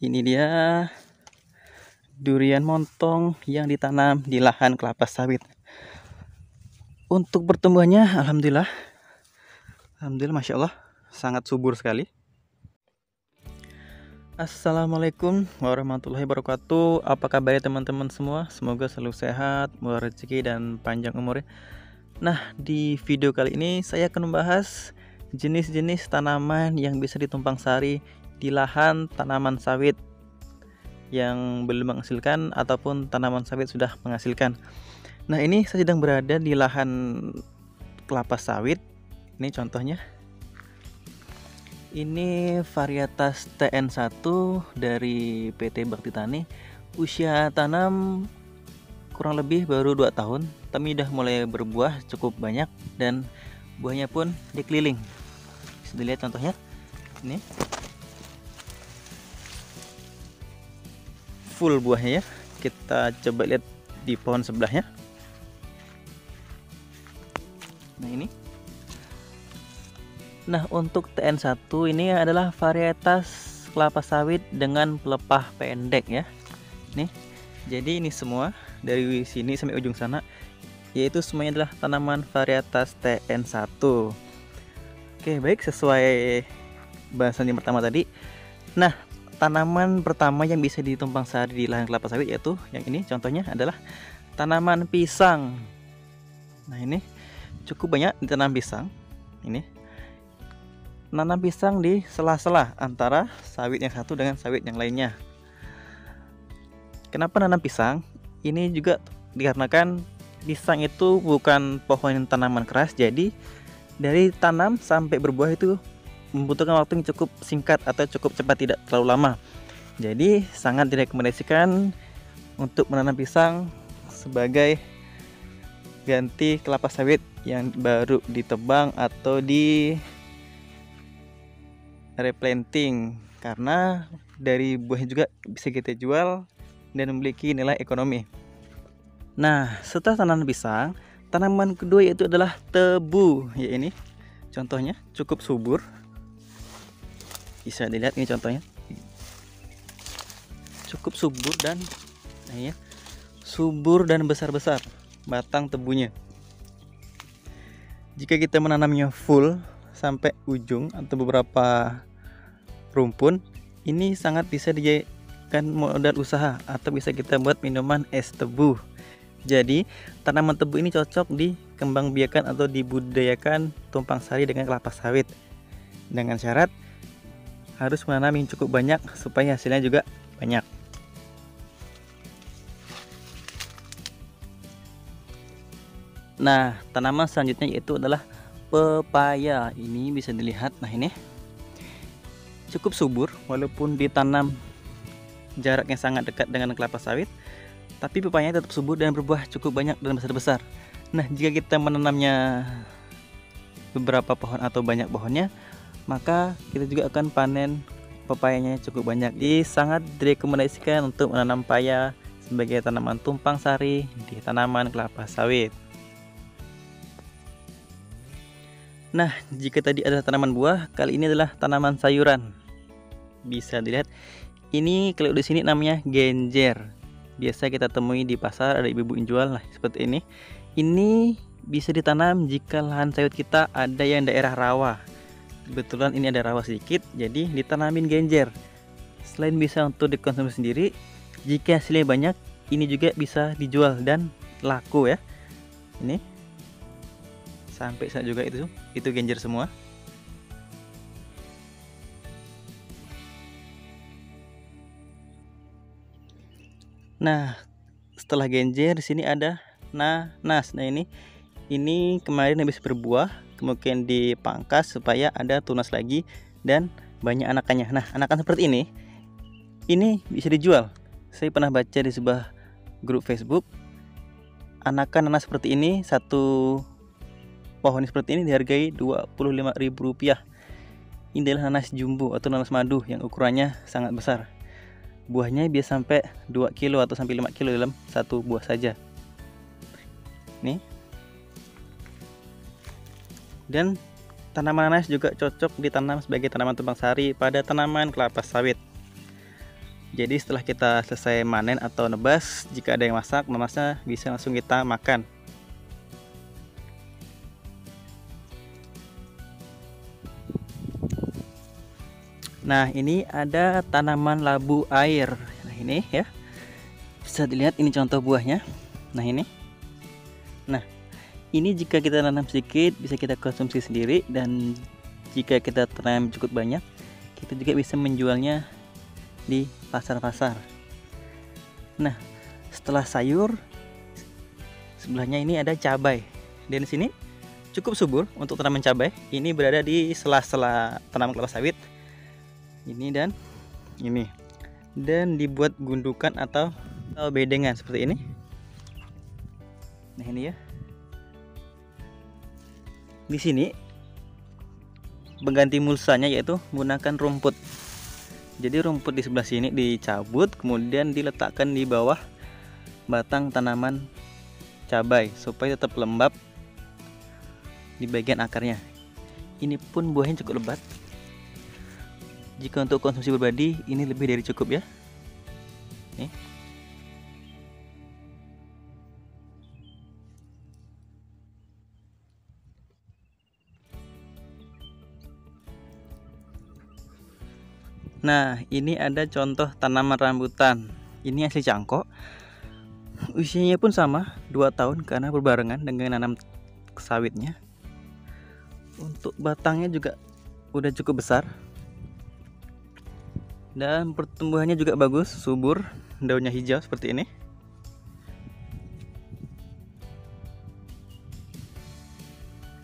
Ini dia durian montong yang ditanam di lahan kelapa sawit. Untuk pertumbuhannya, alhamdulillah, masya Allah, sangat subur sekali. Assalamualaikum warahmatullahi wabarakatuh. Apa kabar teman-teman semua? Semoga selalu sehat, murah rezeki, dan panjang umur. Nah, di video kali ini saya akan membahas jenis-jenis tanaman yang bisa ditumpang sari di lahan tanaman sawit yang belum menghasilkan ataupun tanaman sawit sudah menghasilkan. Nah, ini saya sedang berada di lahan kelapa sawit. Ini contohnya. Ini varietas TN1 dari PT Bakti Tani. Usia tanam kurang lebih baru 2 tahun, tapi udah mulai berbuah cukup banyak dan buahnya pun dikeliling. Bisa dilihat contohnya. Ini full buahnya ya. Kita coba lihat di pohon sebelahnya. Nah, ini. Nah, untuk TN1 ini adalah varietas kelapa sawit dengan pelepah pendek ya. Nih. Jadi ini semua dari sini sampai ujung sana yaitu semuanya adalah tanaman varietas TN1. Oke, baik, sesuai bahasan yang pertama tadi. Nah, tanaman pertama yang bisa ditumpang sari di lahan kelapa sawit yaitu yang ini contohnya adalah tanaman pisang. Nah, ini cukup banyak ditanam pisang. Ini nanam pisang di sela-sela antara sawit yang satu dengan sawit yang lainnya. Kenapa nanam pisang? Ini juga dikarenakan pisang itu bukan pohon tanaman keras, jadi dari tanam sampai berbuah itu membutuhkan waktu yang cukup singkat atau cukup cepat, tidak terlalu lama. Jadi sangat direkomendasikan untuk menanam pisang sebagai ganti kelapa sawit yang baru ditebang atau di replanting, karena dari buahnya juga bisa kita jual dan memiliki nilai ekonomi. Nah, setelah tanaman pisang, tanaman kedua yaitu adalah tebu. Ya, ini contohnya cukup subur. Bisa dilihat ini contohnya. Cukup subur dan ya, subur dan besar-besar batang tebunya. Jika kita menanamnya full sampai ujung atau beberapa rumpun, ini sangat bisa dijadikan modal usaha atau bisa kita buat minuman es tebu. Jadi tanaman tebu ini cocok dikembangbiakan atau dibudidayakan tumpang sari dengan kelapa sawit, dengan syarat harus menanam yang cukup banyak supaya hasilnya juga banyak. Nah, tanaman selanjutnya yaitu adalah pepaya. Ini bisa dilihat. Nah, ini cukup subur walaupun ditanam jaraknya sangat dekat dengan kelapa sawit, tapi pepayanya tetap subur dan berbuah cukup banyak dan besar-besar. Nah, jika kita menanamnya beberapa pohon atau banyak pohonnya, maka kita juga akan panen pepayanya cukup banyak. Jadi sangat direkomendasikan untuk menanam pepaya sebagai tanaman tumpang sari di tanaman kelapa sawit. Nah, jika tadi adalah tanaman buah, kali ini adalah tanaman sayuran. Bisa dilihat, ini kalau di sini namanya genjer. Biasa kita temui di pasar, ada ibu-ibu yang jual. Nah, seperti ini. Ini bisa ditanam jika lahan sawit kita ada yang daerah rawa. Kebetulan ini ada rawa sedikit, jadi ditanamin genjer. Selain bisa untuk dikonsumsi sendiri, jika hasilnya banyak, ini juga bisa dijual dan laku ya. Ini sampai sana juga itu genjer semua. Nah, setelah genjer di sini ada nanas. Nah, ini kemarin habis berbuah, kemudian dipangkas supaya ada tunas lagi dan banyak anakannya. Nah, anakan seperti ini bisa dijual. Saya pernah baca di sebuah grup Facebook, anakan nanas seperti ini, satu pohon seperti ini dihargai Rp25.000. Ini adalah nanas jumbo atau nanas madu yang ukurannya sangat besar. Buahnya bisa sampai 2 kilo atau sampai 5 kilo dalam satu buah saja. Nih. Dan tanaman nanas juga cocok ditanam sebagai tanaman tumpang sari pada tanaman kelapa sawit. Jadi setelah kita selesai manen atau nebas, jika ada yang masak, memasnya bisa langsung kita makan. Nah, ini ada tanaman labu air. Nah, ini ya. Bisa dilihat ini contoh buahnya. Nah, ini. Nah, ini jika kita tanam sedikit bisa kita konsumsi sendiri, dan jika kita tanam cukup banyak, kita juga bisa menjualnya di pasar-pasar. Nah, setelah sayur, sebelahnya ini ada cabai. Dan di sini cukup subur untuk tanaman cabai. Ini berada di sela-sela tanaman kelapa sawit. Ini dan ini. Dan dibuat gundukan atau bedengan seperti ini. Nah, ini ya. Di sini pengganti mulsanya yaitu menggunakan rumput. Jadi rumput di sebelah sini dicabut, kemudian diletakkan di bawah batang tanaman cabai supaya tetap lembab di bagian akarnya. Ini pun buahnya cukup lebat. Jika untuk konsumsi pribadi ini lebih dari cukup ya. Nih. Nah, ini ada contoh tanaman rambutan. Ini asli Cangkok. Usianya pun sama 2 tahun karena berbarengan dengan nanam sawitnya. Untuk batangnya juga udah cukup besar. Dan pertumbuhannya juga bagus, subur, daunnya hijau seperti ini.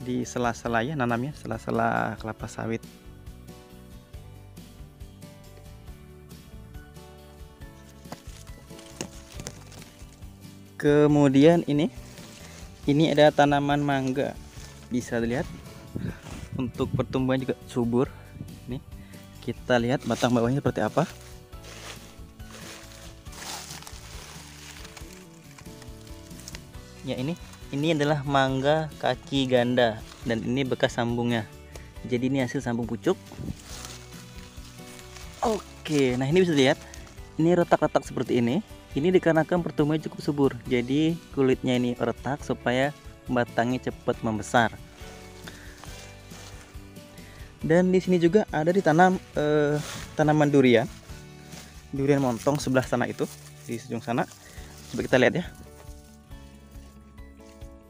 Di sela-sela ya nanamnya, sela-sela kelapa sawit. Kemudian ini ada tanaman mangga. Bisa dilihat untuk pertumbuhan juga subur. Nih. Kita lihat batang bawahnya seperti apa. Ya, ini adalah mangga kaki ganda dan ini bekas sambungnya. Jadi ini hasil sambung pucuk. Oke, nah ini bisa dilihat. Ini retak-retak seperti ini. Ini dikarenakan pertumbuhannya cukup subur. Jadi kulitnya ini retak supaya batangnya cepat membesar. Dan di sini juga ada ditanam tanaman durian montong sebelah sana itu, di ujung sana. Coba kita lihat ya.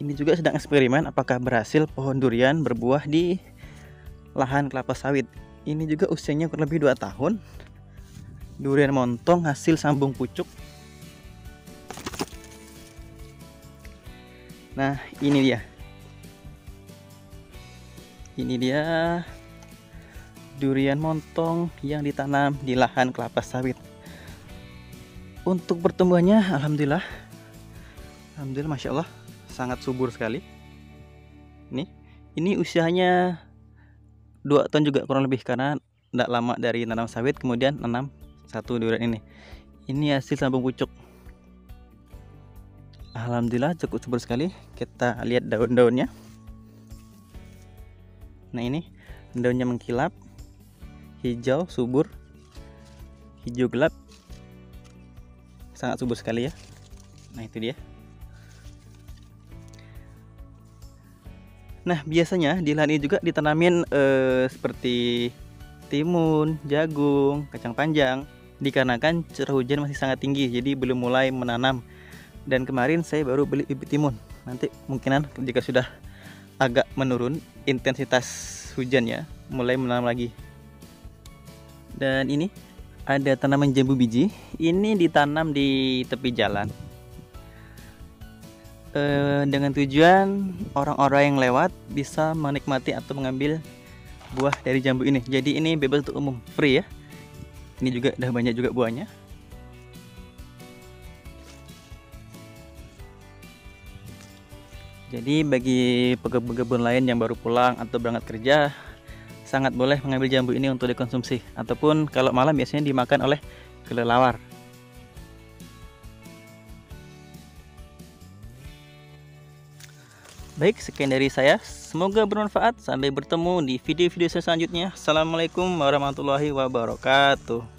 Ini juga sedang eksperimen apakah berhasil pohon durian berbuah di lahan kelapa sawit. Ini juga usianya kurang lebih 2 tahun. Durian montong hasil sambung pucuk. Nah, ini dia. Ini dia durian montong yang ditanam di lahan kelapa sawit. Untuk pertumbuhannya alhamdulillah Masya Allah sangat subur sekali. Ini usianya 2 tahun juga kurang lebih karena tidak lama dari nanam sawit kemudian nanam satu durian ini. Ini hasil sambung pucuk. Alhamdulillah cukup subur sekali. Kita lihat daun-daunnya. Nah, ini daunnya mengkilap, hijau subur, hijau gelap, sangat subur sekali ya. Nah, itu dia. Nah, biasanya di lahan ini juga ditanamin seperti timun, jagung, kacang panjang. Dikarenakan curah hujan masih sangat tinggi, jadi belum mulai menanam. Dan kemarin saya baru beli bibit timun. Nanti kemungkinan jika sudah agak menurun intensitas hujannya, mulai menanam lagi. Dan ini ada tanaman jambu biji. Ini ditanam di tepi jalan dengan tujuan orang-orang yang lewat bisa menikmati atau mengambil buah dari jambu ini. Jadi ini bebas untuk umum, free ya. Ini juga udah banyak juga buahnya. Jadi bagi pekebun lain yang baru pulang atau berangkat kerja, sangat boleh mengambil jambu ini untuk dikonsumsi. Ataupun kalau malam biasanya dimakan oleh kelelawar. Baik, sekian dari saya. Semoga bermanfaat. Sampai bertemu di video-video selanjutnya. Assalamualaikum warahmatullahi wabarakatuh.